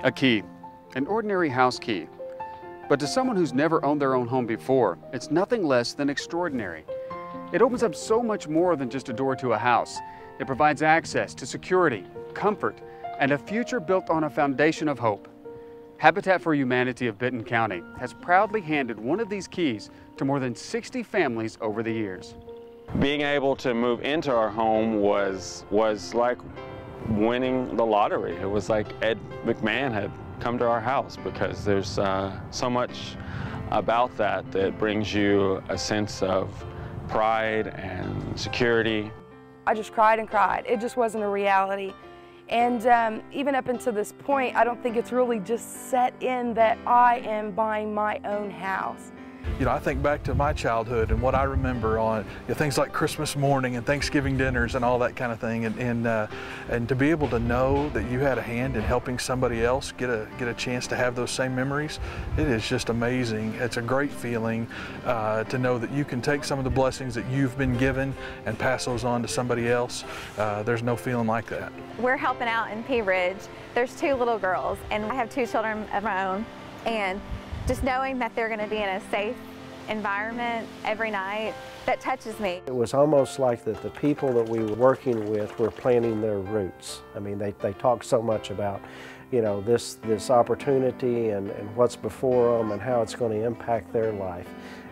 A key, an ordinary house key. But to someone who's never owned their own home before, it's nothing less than extraordinary. It opens up so much more than just a door to a house. It provides access to security, comfort, and a future built on a foundation of hope. Habitat for Humanity of Benton County has proudly handed one of these keys to more than 60 families over the years. Being able to move into our home was like winning the lottery. It was like Ed McMahon had come to our house, because there's so much about that that brings you a sense of pride and security. I just cried and cried. It just wasn't a reality. And even up until this point, I don't think it's really just set in that I am buying my own house. You know, I think back to my childhood and what I remember on things like Christmas morning and Thanksgiving dinners and all that kind of thing, and to be able to know that you had a hand in helping somebody else get a chance to have those same memories, it is just amazing. It's a great feeling to know that you can take some of the blessings that you've been given and pass those on to somebody else. There's no feeling like that. We're helping out in Pea Ridge. There's 2 little girls, and I have 2 children of my own, and just knowing that they're going to be in a safe environment every night, that touches me. It was almost like that the people that we were working with were planting their roots. I mean, they talk so much about, you know, this opportunity and what's before them and how it's going to impact their life.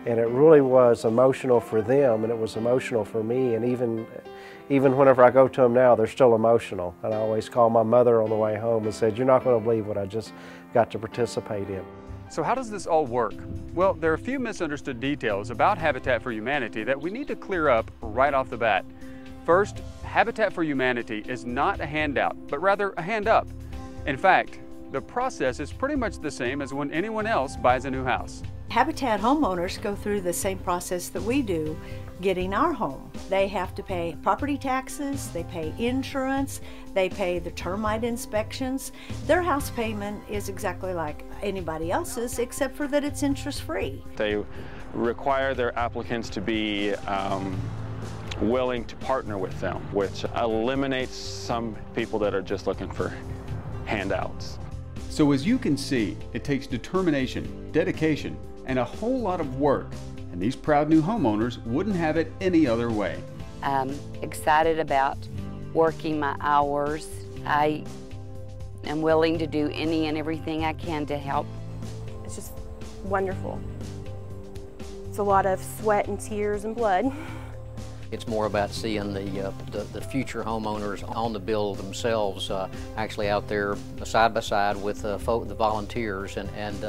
And it really was emotional for them, and it was emotional for me, and even whenever I go to them now, they're still emotional. And I always call my mother on the way home and said, "You're not going to believe what I just got to participate in." So how does this all work? Well, there are a few misunderstood details about Habitat for Humanity that we need to clear up right off the bat. First, Habitat for Humanity is not a handout, but rather a hand up. In fact, the process is pretty much the same as when anyone else buys a new house. Habitat homeowners go through the same process that we do getting our home. They have to pay property taxes, they pay insurance, they pay the termite inspections. Their house payment is exactly like anybody else's, except for that it's interest-free. They require their applicants to be willing to partner with them, which eliminates some people that are just looking for handouts. So as you can see, it takes determination, dedication, and a whole lot of work, and these proud new homeowners wouldn't have it any other way. I'm excited about working my hours. I am willing to do any and everything I can to help. It's just wonderful. It's a lot of sweat and tears and blood. It's more about seeing the future homeowners on the bill themselves, actually out there side by side with the volunteers, and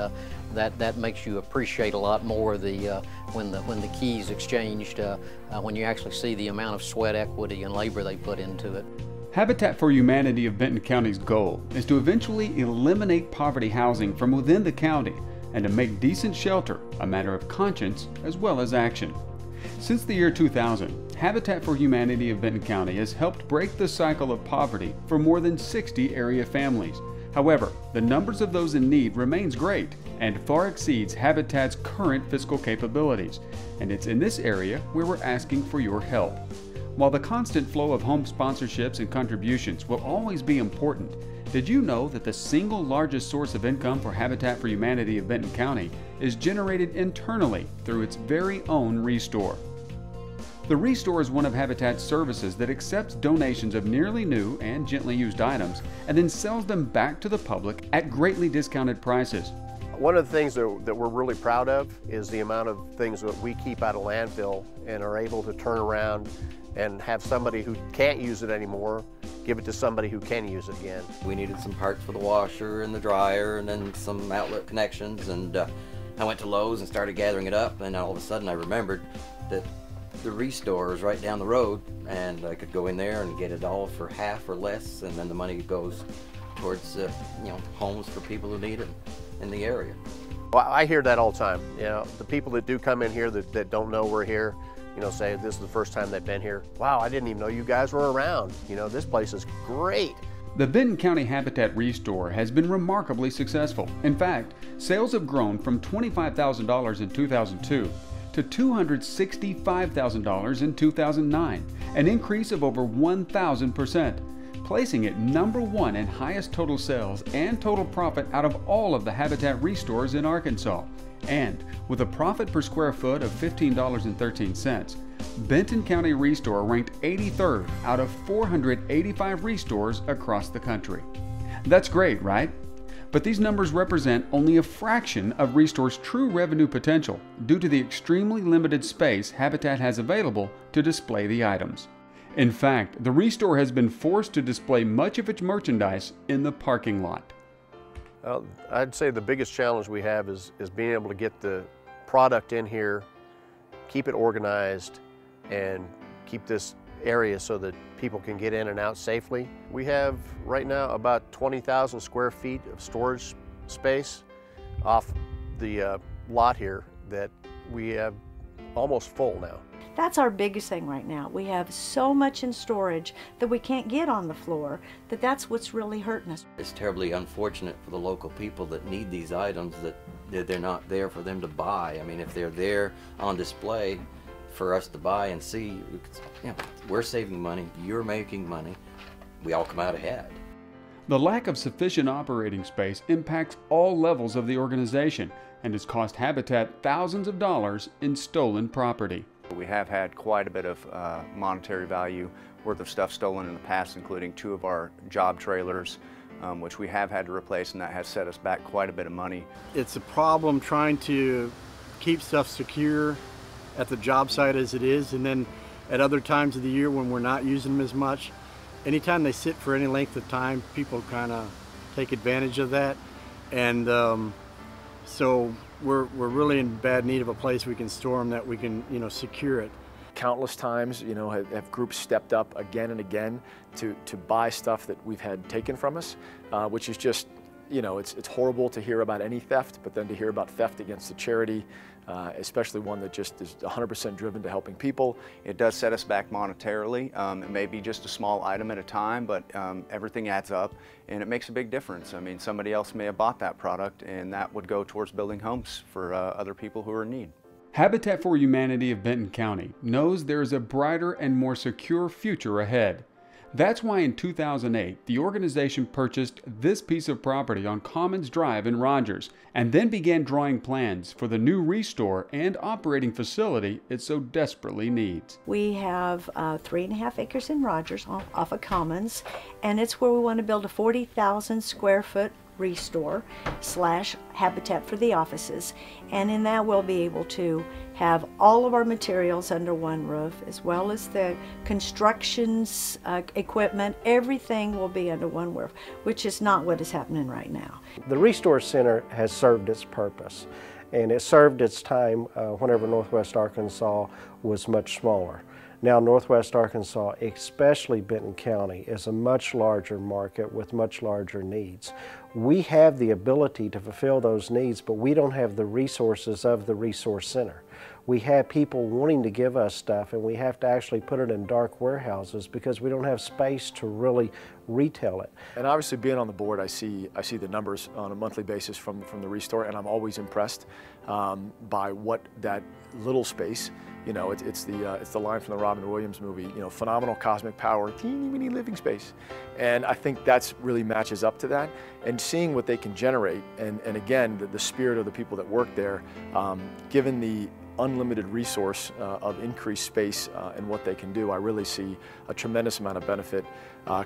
that makes you appreciate a lot more when the key's exchanged, when you actually see the amount of sweat, equity, and labor they put into it. Habitat for Humanity of Benton County's goal is to eventually eliminate poverty housing from within the county and to make decent shelter a matter of conscience as well as action. Since the year 2000, Habitat for Humanity of Benton County has helped break the cycle of poverty for more than 60 area families. However, the numbers of those in need remains great and far exceeds Habitat's current fiscal capabilities, and it's in this area where we're asking for your help. While the constant flow of home sponsorships and contributions will always be important, did you know that the single largest source of income for Habitat for Humanity of Benton County is generated internally through its very own ReStore? The ReStore is one of Habitat's services that accepts donations of nearly new and gently used items and then sells them back to the public at greatly discounted prices. One of the things that we're really proud of is the amount of things that we keep out of landfill and are able to turn around and have somebody who can't use it anymore give it to somebody who can use it again. We needed some parts for the washer and the dryer and then some outlet connections, and I went to Lowe's and started gathering it up, and all of a sudden I remembered that the ReStore is right down the road, and I could go in there and get it all for half or less, and then the money goes towards homes for people who need it in the area. Well, I hear that all the time. You know, the people that do come in here that don't know we're here, say this is the first time they've been here. Wow, I didn't even know you guys were around. This place is great. The Benton County Habitat ReStore has been remarkably successful. In fact, sales have grown from $25,000 in 2002 to $265,000 in 2009, an increase of over 1,000%. placing it #1 in highest total sales and total profit out of all of the Habitat ReStores in Arkansas. And with a profit per square foot of $15.13, Benton County ReStore ranked 83rd out of 485 ReStores across the country. That's great, right? But these numbers represent only a fraction of ReStore's true revenue potential due to the extremely limited space Habitat has available to display the items. In fact, the ReStore has been forced to display much of its merchandise in the parking lot. I'd say the biggest challenge we have is being able to get the product in here, keep it organized, and keep this area so that people can get in and out safely. We have right now about 20,000 square feet of storage space off the lot here that we have almost full now. That's our biggest thing right now. We have so much in storage that we can't get on the floor, that's what's really hurting us. It's terribly unfortunate for the local people that need these items that they're not there for them to buy. I mean, if they're there on display for us to buy and see, you know, we're saving money, you're making money, we all come out ahead. The lack of sufficient operating space impacts all levels of the organization and has cost Habitat thousands of dollars in stolen property. We have had quite a bit of monetary value worth of stuff stolen in the past, including 2 of our job trailers, which we have had to replace, and that has set us back quite a bit of money. It's a problem trying to keep stuff secure at the job site as it is, and then at other times of the year when we're not using them as much. Anytime they sit for any length of time, people kind of take advantage of that, and so we're really in bad need of a place we can store them that we can, you know, secure it. Countless times, you know, have groups stepped up again and again to buy stuff that we've had taken from us, which is just, you know, it's horrible to hear about any theft, but then to hear about theft against a charity, especially one that just is 100% driven to helping people. It does set us back monetarily. It may be just a small item at a time, but everything adds up and it makes a big difference. I mean, somebody else may have bought that product and that would go towards building homes for other people who are in need. Habitat for Humanity of Benton County knows there is a brighter and more secure future ahead. That's why in 2008, the organization purchased this piece of property on Commons Drive in Rogers and then began drawing plans for the new ReStore and operating facility it so desperately needs. We have 3.5 acres in Rogers off of Commons, and it's where we want to build a 40,000 square foot ReStore / Habitat for the offices, and in that we'll be able to have all of our materials under one roof, as well as the constructions equipment. Everything will be under one roof, which is not what is happening right now. The ReStore Center has served its purpose, and it served its time whenever Northwest Arkansas was much smaller. Now Northwest Arkansas, especially Benton County, is a much larger market with much larger needs. We have the ability to fulfill those needs, but we don't have the resources of the ReStore Center. We have people wanting to give us stuff, and we have to actually put it in dark warehouses because we don't have space to really retail it. And obviously, being on the board, I see the numbers on a monthly basis from the ReStore, and I'm always impressed by what that little space. You know, it's the line from the Robin Williams movie. You know, phenomenal cosmic power, teeny weeny living space, and I think that's really matches up to that. And seeing what they can generate, and again, the spirit of the people that work there, given the unlimited resource of increased space and what they can do, I really see a tremendous amount of benefit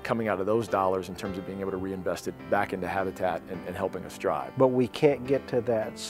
coming out of those dollars in terms of being able to reinvest it back into Habitat and helping us drive. But we can't get to that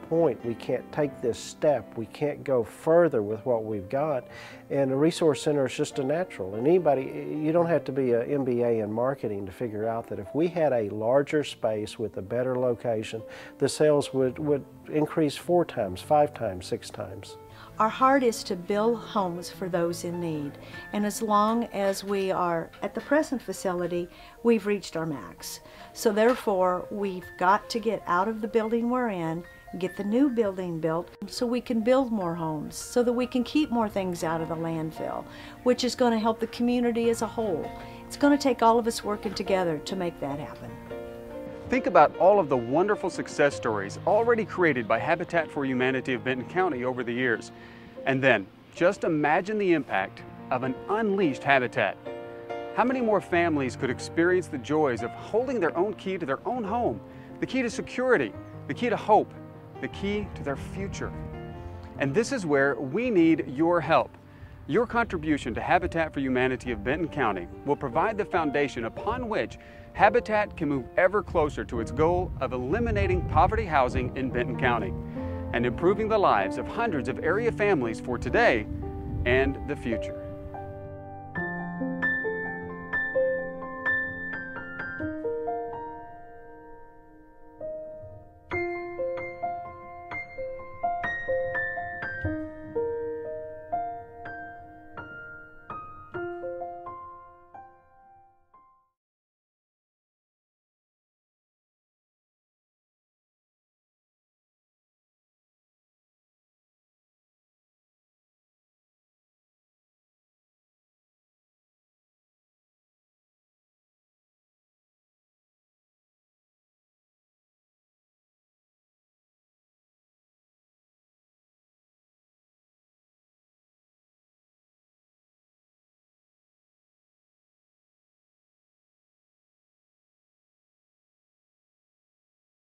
point. We can't take this step. We can't go further with what we've got. And the ReStore Center is just a natural. And anybody, you don't have to be an MBA in marketing to figure out that if we had a larger space with a better location, the sales would increase 4 times, 5 times, 6 times. Our heart is to build homes for those in need. And as long as we are at the present facility, we've reached our max. So therefore, we've got to get out of the building we're in, get the new building built so we can build more homes, so that we can keep more things out of the landfill, which is going to help the community as a whole. It's going to take all of us working together to make that happen. Think about all of the wonderful success stories already created by Habitat for Humanity of Benton County over the years. And then, just imagine the impact of an unleashed Habitat. How many more families could experience the joys of holding their own key to their own home, the key to security, the key to hope, the key to their future? And this is where we need your help. Your contribution to Habitat for Humanity of Benton County will provide the foundation upon which Habitat can move ever closer to its goal of eliminating poverty housing in Benton County and improving the lives of hundreds of area families for today and the future.